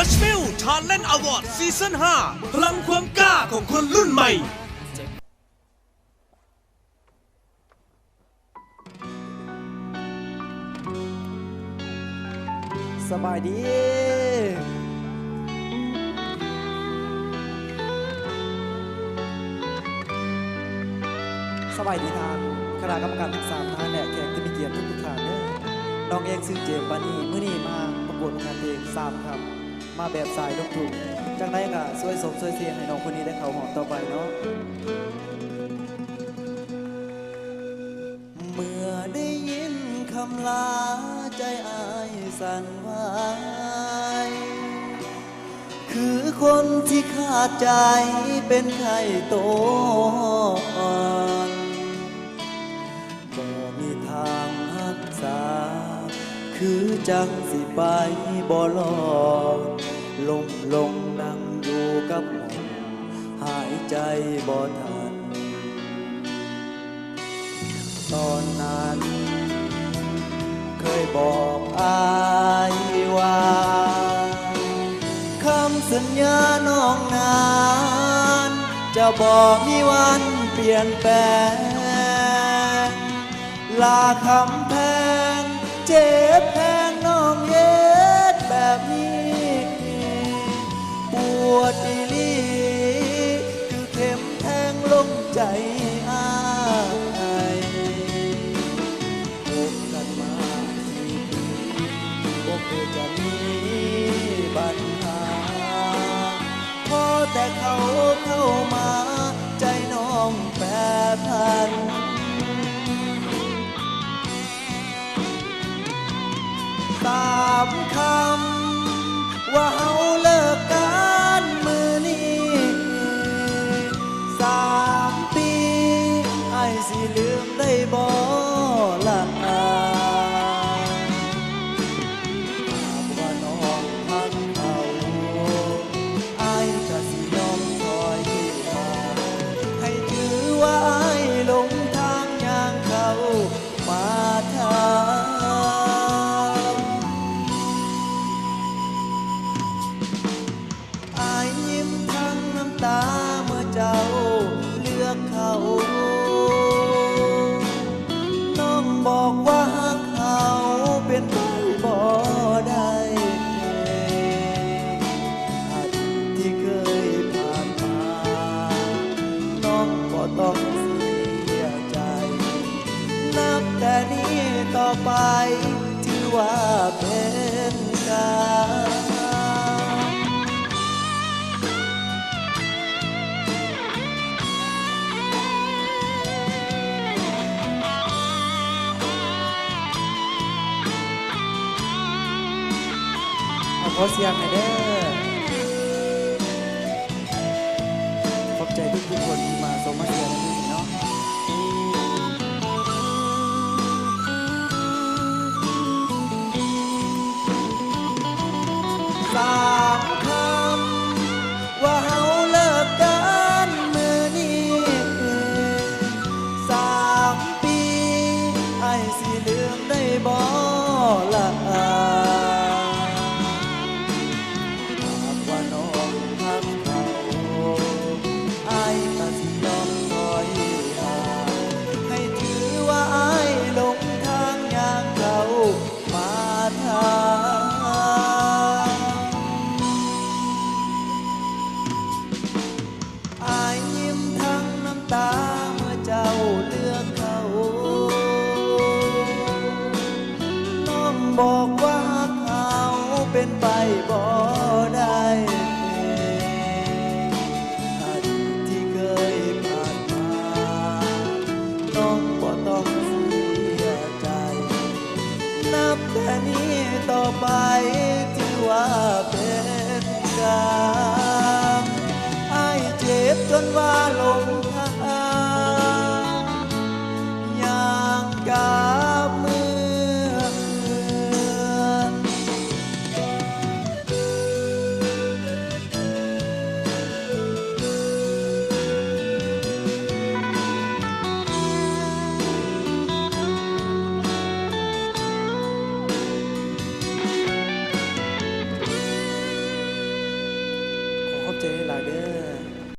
Dutch Mill Talent Award ซีซั่น5พลังความกล้าของคนรุ่นใหม่สบายดีสบายดีทางคณะกรรมการทั้ง3ท่านและแขกที่มีเกียรติทุกท่านเนี่ยน้องเองซึ่งเจมส์ปานีมื้อนี้มาประกวดงานเพลง3ครับมาแบบสายลูกทุ่งจังได้ก็ช่วยสมช่วยเสียงให้น้องคนนี้ได้เข้าหอต่อไปเนาะเมื่อได้ยินคำลาใจอ้ายสั่นไหวคือคนที่ขาดใจเป็นไข้โตอ่อนบ่มีทางรักษาคือจังสิไปบ่รอดล้มลงนั่งอยู่กับหมอนหายใจบ่ทันตอนนั้นเคยบอกอายว่าคำสัญญาน้องนานจะบอกมีวันเปลี่ยนแปลงลาคำแพงเจ็บแพงน้องเย็ดแบบนี้ปวดอีหลีคือเข็มแทงลงใจอ้ายพบกันมา4 ปีบ่เคยจะมีปัญหาพอแต่เขาเข้ามาใจน้องแปรผัน3 คำว่าเฮาเลิกกันมื้อนี้3 ปีไอ้สิลืมได้บ่ล่ะหากว่าน้องพักเขาไอ้ก็สิยอมถอยมาให้ถือว่าไอ้หลงทางอย่างเขามาทางตาเมื่อเจ้าเลือกเขาน้องบอกว่าเขาเป็นไปบ่ได้อดีตที่เคยผ่านมาน้องก็ต้องเสียใจนับแต่นี้ต่อไปถือว่าเป็นการขอเสียงหน่อยเด้อขอบใจทุกคนที่มาส่งมาเสียงให้ดีเนาะ3 คำว่าเฮาเลิกกันมื้อนี้3 ปีไอ้สิลืมได้บ่ล่ะบอกว่าเขาเป็นไปบ่ได้อดีตที่เคยผ่านมาน้องบ่ต้องเสียใจนับแต่นี้ต่อไปถือว่าเป็นกรรมอ้ายเจ็บจนว่าหลงทางอย่างกับมือ ใจหลายเด้อ